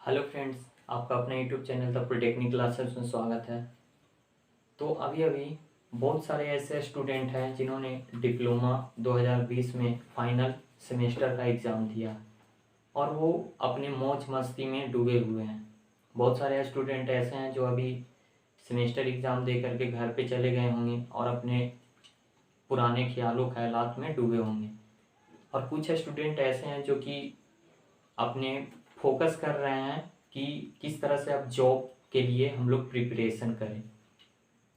Hello friends, आपका अपने YouTube channel the polytechnic classes में स्वागत है। तो अभी अभी बहुत सारे ऐसे स्टूडेंट हैं जिन्होंने डिप्लोमा 2020 में फाइनल सेमेस्टर का एग्ज़ाम दिया और वो अपने मौज मस्ती में डूबे हुए हैं। बहुत सारे स्टूडेंट ऐसे हैं जो अभी सेमेस्टर एग्ज़ाम दे करके घर पे चले गए होंगे और अपने पुराने ख्यालों ख्यालात में डूबे होंगे, और कुछ स्टूडेंट ऐसे हैं जो कि अपने फोकस कर रहे हैं कि किस तरह से अब जॉब के लिए हम लोग प्रिपरेशन करें।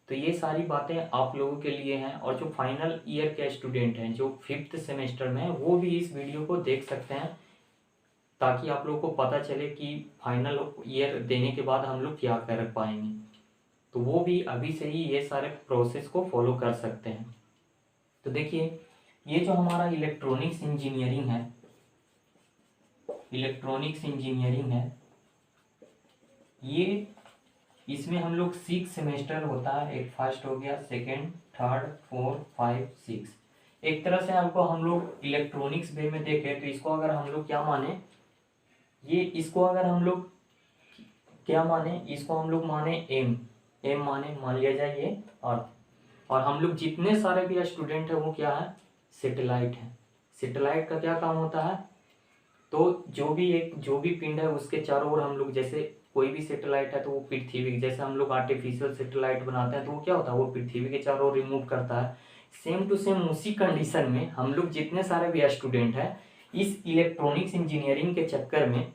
तो ये सारी बातें आप लोगों के लिए हैं, और जो फाइनल ईयर के स्टूडेंट हैं जो 5th सेमेस्टर में हैं वो भी इस वीडियो को देख सकते हैं, ताकि आप लोगों को पता चले कि फाइनल ईयर देने के बाद हम लोग क्या कर पाएंगे। तो वो भी अभी से ही ये सारे प्रोसेस को फॉलो कर सकते हैं। तो देखिए, ये जो हमारा इलेक्ट्रॉनिक्स इंजीनियरिंग है, ये इसमें हम लोग 6 सेमेस्टर होता है। एक फर्स्ट हो गया, सेकंड, थर्ड, फोर्थ, 5, 6। एक तरह से आपको हम लोग इलेक्ट्रॉनिक्स वे में देखें तो इसको अगर हम लोग क्या माने, इसको अगर हम लोग क्या माने, इसको हम लोग माने एम माने, मान लिया जाए ये अर्थ। और हम लोग जितने सारे भी स्टूडेंट है वो क्या है, सेटेलाइट है। सेटेलाइट का क्या काम होता है, तो जो भी पिंड है उसके चारों ओर हम लोग, जैसे कोई भी सेटेलाइट है तो वो पृथ्वी, जैसे हम लोग आर्टिफिशियल सेटेलाइट बनाते हैं तो वो क्या होता है, वो पृथ्वी के चारों ओर रिमूव करता है। सेम टू सेम उसी कंडीशन में हम लोग जितने सारे भी स्टूडेंट हैं इस इलेक्ट्रॉनिक्स इंजीनियरिंग के चक्कर में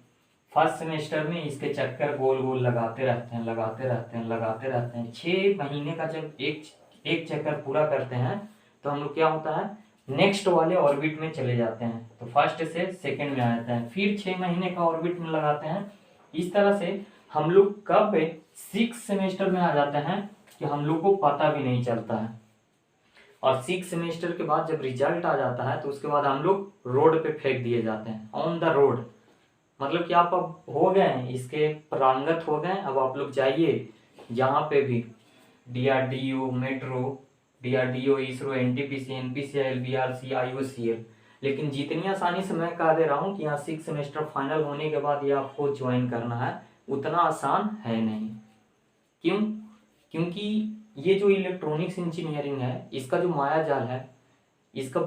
फर्स्ट सेमेस्टर में इसके चक्कर गोल गोल लगाते रहते हैं। 6 महीने का जब एक चक्कर पूरा करते हैं तो हम लोग क्या होता है, नेक्स्ट वाले ऑर्बिट में चले जाते हैं। तो फर्स्ट से सेकंड में आ जाते हैं, फिर 6 महीने का ऑर्बिट में लगाते हैं। इस तरह से हम लोग कब 6 सेमेस्टर में आ जाते हैं कि हम लोग को पता भी नहीं चलता है। और 6 सेमेस्टर के बाद जब रिजल्ट आ जाता है तो उसके बाद हम लोग रोड पे फेंक दिए जाते हैं, ऑन द रोड। मतलब कि आप अब हो गए हैं, इसके प्रांगत हो गए। अब आप लोग जाइए जहाँ पे भी DRDO, metro, DRDO, ISRO, NTPC, NPCL, BRC, IOCL, लेकिन जितनी आसानी से मैं कह दे रहा हूँ कि यहाँ 6 सेमेस्टर फाइनल होने के बाद ये आपको ज्वाइन करना है, उतना आसान है नहीं। क्यों? क्योंकि ये जो इलेक्ट्रॉनिक्स इंजीनियरिंग है इसका जो माया जाल है, इसके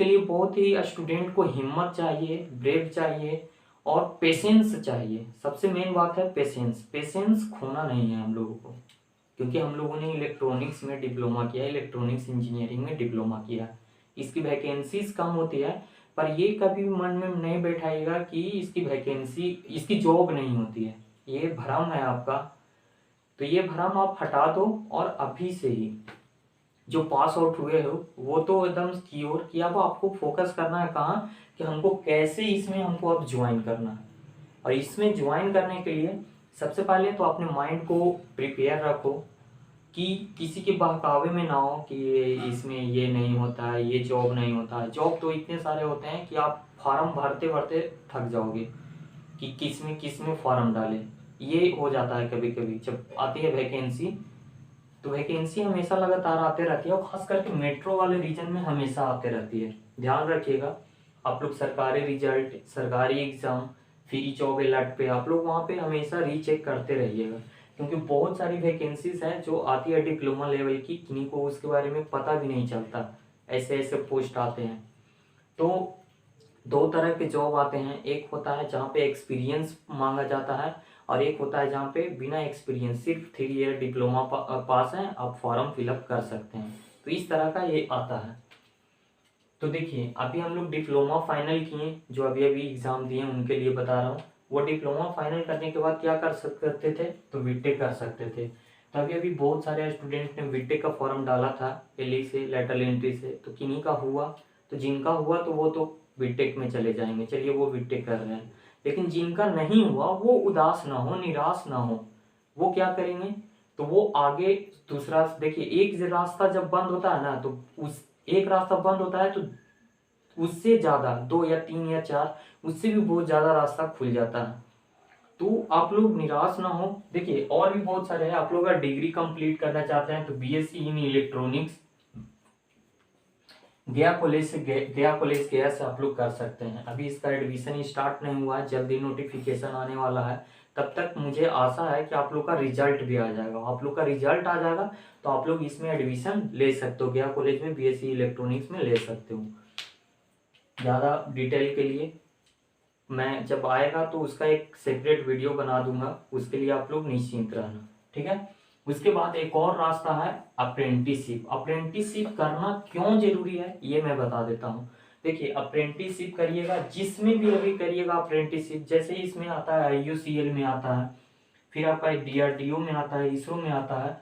लिए बहुत ही स्टूडेंट को हिम्मत चाहिए, ब्रेव चाहिए और पेशेंस चाहिए। सबसे मेन बात है पेशेंस खोना नहीं है हम लोगों को, क्योंकि हम लोगों ने इलेक्ट्रॉनिक्स में डिप्लोमा किया, इलेक्ट्रॉनिक्स इंजीनियरिंग में डिप्लोमा किया। इसकी वैकेंसीज कम होती है, पर ये कभी मन में नहीं बैठाइएगा कि इसकी जॉब नहीं होती है। ये भ्रम है आपका, तो ये भ्रम आप हटा दो और अभी से ही जो पास आउट हुए हो वो तो एकदम क्योर कि अब आपको फोकस करना है कहाँ, कि हमको कैसे इसमें हमको अब ज्वाइन करना है। और इसमें ज्वाइन करने के लिए सबसे पहले तो अपने माइंड को प्रिपेयर रखो कि किसी के बहकावे में ना हो कि इसमें ये नहीं होता है, ये जॉब नहीं होता है। जॉब तो इतने सारे होते हैं कि आप फॉर्म भरते भरते थक जाओगे कि किस में फॉर्म डालें। ये हो जाता है कभी कभी जब आती है वैकेंसी, तो वैकेंसी हमेशा लगातार आते रहती है, और खास करके मेट्रो वाले रीजन में हमेशा आते रहती है। ध्यान रखिएगा, आप लोग सरकारी रिजल्ट, सरकारी एग्जाम, फ्री जॉब अलर्ट पे आप लोग वहाँ पे हमेशा रीचेक करते रहिएगा, क्योंकि बहुत सारी वैकेंसीज हैं जो आती है डिप्लोमा लेवल की, किन्हीं को उसके बारे में पता भी नहीं चलता, ऐसे ऐसे पोस्ट आते हैं। तो 2 तरह के जॉब आते हैं, एक होता है जहाँ पे एक्सपीरियंस मांगा जाता है, और एक होता है जहाँ पे बिना एक्सपीरियंस, सिर्फ 3 ईयर डिप्लोमा पास है, आप फॉर्म फिलअप कर सकते हैं। तो इस तरह का ये आता है। तो देखिए, अभी हम लोग डिप्लोमा फाइनल किए, जो अभी अभी एग्जाम दिए उनके लिए बता रहा हूँ। वो डिप्लोमा फाइनल करने के बाद क्या कर सकते थे, तो बीटेक कर सकते थे। तो अभी अभी बहुत सारे स्टूडेंट ने बीटेक का फॉर्म डाला था, एलई से, लेटरल एंट्री से। तो किन्हीं का हुआ, तो जिनका हुआ तो वो तो बीटेक में चले जाएंगे, चलिए वो बीटेक कर रहे हैं। लेकिन जिनका नहीं हुआ वो उदास ना हो, निराश ना हो। वो क्या करेंगे, तो वो आगे दूसरा, देखिए एक रास्ता जब बंद होता है ना, तो उस एक रास्ता बंद होता है तो उससे ज्यादा 2 या 3 या 4, उससे भी बहुत ज्यादा रास्ता खुल जाता है। तो आप लोग निराश ना हो। देखिए और भी बहुत सारे हैं, आप लोग अगर डिग्री कंप्लीट करना चाहते हैं तो BSc इन इलेक्ट्रॉनिक्स, गया कॉलेज गया से आप लोग कर सकते हैं। अभी इसका एडमिशन स्टार्ट नहीं हुआ है, जल्दी नोटिफिकेशन आने वाला है। तब तक मुझे आशा है कि आप लोग का रिजल्ट भी आ जाएगा। आप लोग का रिजल्ट आ जाएगा तो आप लोग इसमें एडमिशन ले सकते हो, गया कॉलेज में बीएससी इलेक्ट्रॉनिक्स में ले सकते हो। ज़्यादा डिटेल के लिए मैं जब आएगा तो उसका एक सेपरेट वीडियो बना दूंगा, उसके लिए आप लोग निश्चिंत रहना, ठीक है। उसके बाद एक और रास्ता है अप्रेंटिसशिप। अप्रेंटिसशिप करना क्यों जरूरी है ये मैं बता देता हूँ। देखिए अप्रेंटिसशिप करिएगा, जिसमें भी अभी करिएगा अप्रेंटिसशिप, जैसे इसमें आता है IUCL में आता है, फिर आपका DRDO में आता है, इसरो में आता है,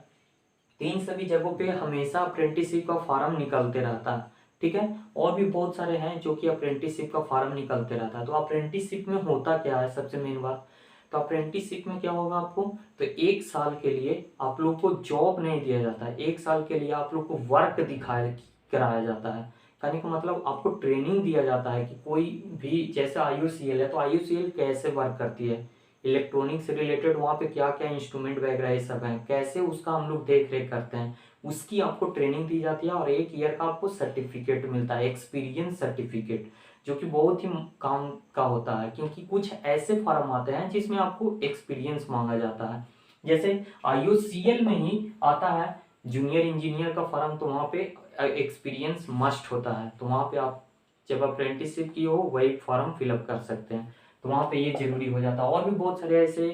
तो इन सभी जगहों पे हमेशा अप्रेंटिसशिप का फॉर्म निकलते रहता है, ठीक है। और भी बहुत सारे हैं जो कि अप्रेंटिसशिप का फॉर्म निकलते रहता है। तो अप्रेंटिसशिप में होता क्या है, सबसे मेन बात, तो अप्रेंटिसशिप में क्या होगा आपको, तो 1 साल के लिए आप लोग को जॉब नहीं दिया जाता है, 1 साल के लिए आप लोग को वर्क दिखाया कराया जाता है। कहने का मतलब आपको ट्रेनिंग दिया जाता है कि कोई भी, जैसे IUCL है तो IUCL कैसे वर्क करती है, इलेक्ट्रॉनिक से रिलेटेड वहाँ पे क्या क्या इंस्ट्रूमेंट वगैरह ये सब है, कैसे उसका हम लोग देख रेख करते हैं, उसकी आपको ट्रेनिंग दी जाती है। और 1 ईयर का आपको सर्टिफिकेट मिलता है, एक्सपीरियंस सर्टिफिकेट, जो कि बहुत ही काम का होता है, क्योंकि कुछ ऐसे फॉर्म आते हैं जिसमें आपको एक्सपीरियंस मांगा जाता है। जैसे IUCL में ही आता है जूनियर इंजीनियर का फॉर्म, तो वहाँ पे एक्सपीरियंस मस्ट होता है, तो वहाँ पे आप जब अप्रेंटिसशिप की हो वही फॉर्म फिलअप कर सकते हैं, तो वहाँ पे ये जरूरी हो जाता है। और भी बहुत सारे ऐसे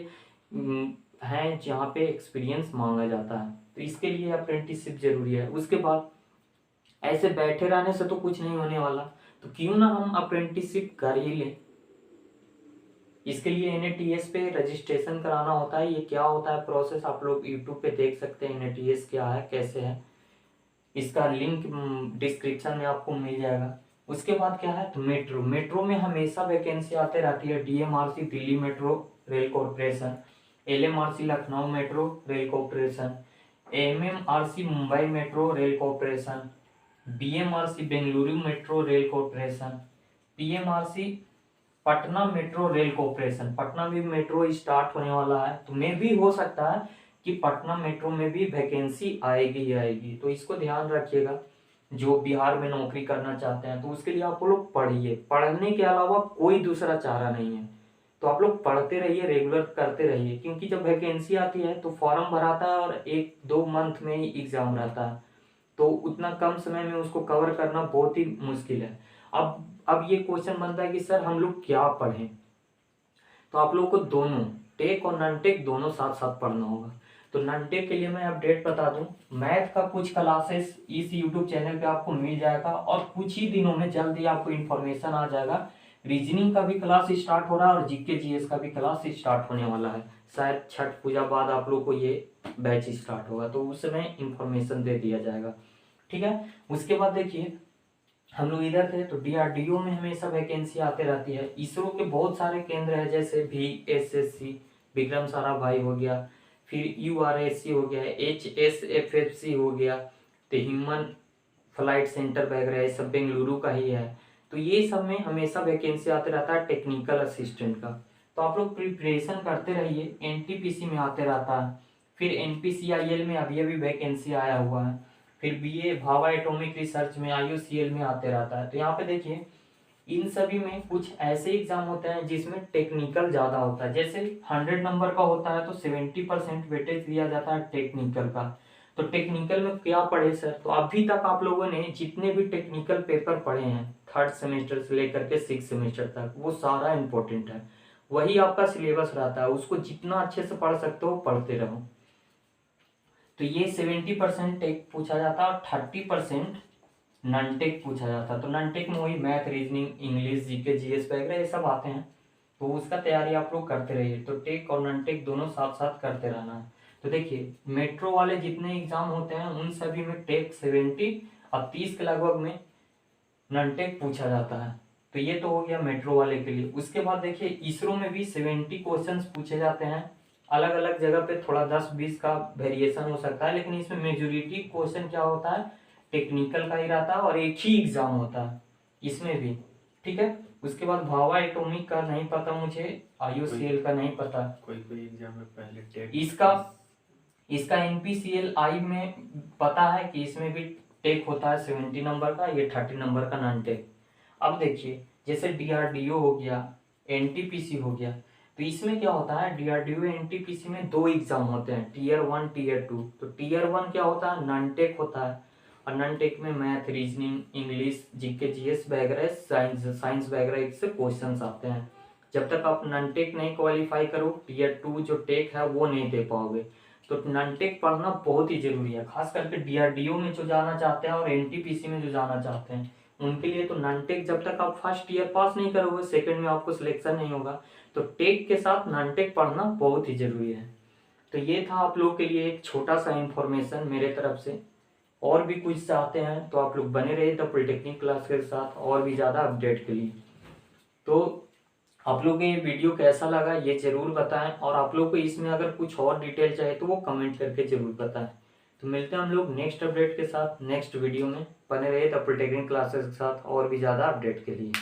हैं जहाँ पे एक्सपीरियंस मांगा जाता है, तो इसके लिए अप्रेंटिसशिप जरूरी है। उसके बाद ऐसे बैठे रहने से तो कुछ नहीं होने वाला, तो क्यों ना हम अप्रेंटिसशिप कर ही लें। इसके लिए NATS पे रजिस्ट्रेशन कराना होता है। ये क्या होता है प्रोसेस, आप लोग यूट्यूब पे देख सकते हैं NATS क्या है कैसे है, इसका लिंक डिस्क्रिप्शन में आपको मिल जाएगा। उसके बाद क्या है, तो मेट्रो में हमेशा वैकेंसी आते रहती है। DMRC Delhi metro rail corporation, LMRC Lucknow metro rail corporation, MMRC Mumbai metro rail corporation, BMRC Bengaluru metro rail corporation, PMRC Patna metro rail corporation. Patna में मेट्रो स्टार्ट होने वाला है, तो मे भी हो सकता है कि पटना मेट्रो में भी वैकेंसी आएगी ही आएगी, तो इसको ध्यान रखिएगा। जो बिहार में नौकरी करना चाहते हैं तो उसके लिए आप लोग पढ़िए, पढ़ने के अलावा कोई दूसरा चारा नहीं है। तो आप लोग पढ़ते रहिए, रेगुलर करते रहिए, क्योंकि जब वैकेंसी आती है तो फॉर्म भराता है और 1-2 मंथ में ही एग्जाम रहता है, तो उतना कम समय में उसको कवर करना बहुत ही मुश्किल है। अब ये क्वेश्चन बनता है कि सर हम लोग क्या पढ़ें, तो आप लोग को दोनों टेक और नॉन टेक दोनों साथ साथ पढ़ना होगा। तो नॉन टेक के लिए मैं अपडेट बता दूं, मैथ का कुछ क्लासेस इस यूट्यूब चैनल पे आपको मिल जाएगा, और कुछ ही दिनों में जल्दी आपको इन्फॉर्मेशन आ जाएगा। रीजनिंग का भी क्लास स्टार्ट हो रहा है और GK GS का भी क्लास स्टार्ट होने वाला है। शायद छठ पूजा बाद आप लोग को ये बैच स्टार्ट होगा, तो उस समय इंफॉर्मेशन दे दिया जाएगा, ठीक है। उसके बाद देखिए हम लोग इधर थे तो DRDO में हमेशा वैकेंसी आते रहती है। इसरो के बहुत सारे केंद्र है, जैसे VSSC विक्रम साराभाई हो गया, फिर URSC हो गया, HSFFC हो गया, तो ह्यूमन फ्लाइट सेंटर वगैरह ये सब बेंगलुरु का ही है। तो ये सब में हमेशा वैकेंसी आते रहता है टेक्निकल असिस्टेंट का, तो आप लोग प्रिपरेशन करते रहिए। NTPC में आते रहता है, फिर NPCIL में अभी अभी वैकेंसी आया हुआ है, फिर BA भाभा एटॉमिक रिसर्च में IUCL में आते रहता है। तो यहाँ पे देखिए इन सभी में कुछ ऐसे एग्जाम होते हैं जिसमें टेक्निकल ज़्यादा होता है। जैसे 100 नंबर का होता है तो 70% वेटेज दिया जाता है टेक्निकल का। तो टेक्निकल में क्या पढ़े सर, तो अभी तक आप लोगों ने जितने भी टेक्निकल पेपर पढ़े हैं 3rd सेमेस्टर से लेकर के 6th सेमेस्टर तक, वो सारा इम्पोर्टेंट है, वही आपका सिलेबस रहता है, उसको जितना अच्छे से पढ़ सकते हो पढ़ते रहो। तो ये 70% टेक पूछा जाता है और 30% नॉन टेक पूछा जाता है। तो नॉन टेक में वही math, reasoning, English, GK GS वगैरह ये सब आते हैं, तो उसका तैयारी आप लोग करते रहिए। तो टेक और नॉन टेक दोनों साथ साथ करते रहना है। तो देखिए मेट्रो वाले जितने एग्जाम होते हैं उन सभी में टेक 70 और 30 के लगभग में नॉन टेक पूछा जाता है। तो ये तो हो गया मेट्रो वाले के लिए। उसके बाद देखिए इसरो में भी 70 क्वेश्चंस पूछे जाते हैं, अलग अलग जगह पे थोड़ा 10-20 का वेरिएशन हो सकता है, लेकिन इसमें मेजोरिटी क्वेश्चन क्या होता है, टेक्निकल का ही रहता है और एक ही एग्जाम होता है इसमें भी, ठीक है। उसके बाद भाभा एटॉमिक का नहीं पता मुझे, IUCL का नहीं पता, कोई एग्जाम में पहले टेक इसका NPCL आई में पता है कि इसमें भी टेक होता है 70 नंबर का, ये 30 नंबर का नॉन टेक। अब देखिए जैसे DRDO हो गया, NTPC हो गया, तो इसमें क्या होता है DRDO NTPC में 2 एग्जाम होते हैं, Tier 1 Tier 2। तो Tier 1 क्या होता है, नॉन टेक होता है, और नॉन टेक में math, reasoning, English, GK GS वगैरह, साइंस वगैरह से क्वेश्चंस आते हैं। जब तक आप नॉन टेक नहीं क्वालिफाई करो, Tier 2 जो टेक है वो नहीं दे पाओगे। तो नॉन टेक पढ़ना बहुत ही जरूरी है, खास करके DRDO में जो जाना चाहते हैं और NTPC में जो जाना चाहते हैं उनके लिए। तो नॉन टेक जब तक आप फर्स्ट ईयर पास नहीं करोगे, सेकंड में आपको सिलेक्शन नहीं होगा। तो टेक के साथ नॉन टेक पढ़ना बहुत ही जरूरी है। तो ये था आप लोगों के लिए एक छोटा सा इंफॉर्मेशन मेरे तरफ से। और भी कुछ चाहते हैं तो आप लोग बने रहिए द पॉलिटेक्निक क्लास के साथ और भी ज़्यादा अपडेट के लिए। तो आप लोगों को ये वीडियो कैसा लगा ये जरूर बताएं, और आप लोग को इसमें अगर कुछ और डिटेल चाहिए तो वो कमेंट करके जरूर बताएं। तो मिलते हैं हम लोग नेक्स्ट अपडेट के साथ नेक्स्ट वीडियो में। बने रहिए द पॉलिटेक्निक क्लासेस के साथ और भी ज़्यादा अपडेट के लिए।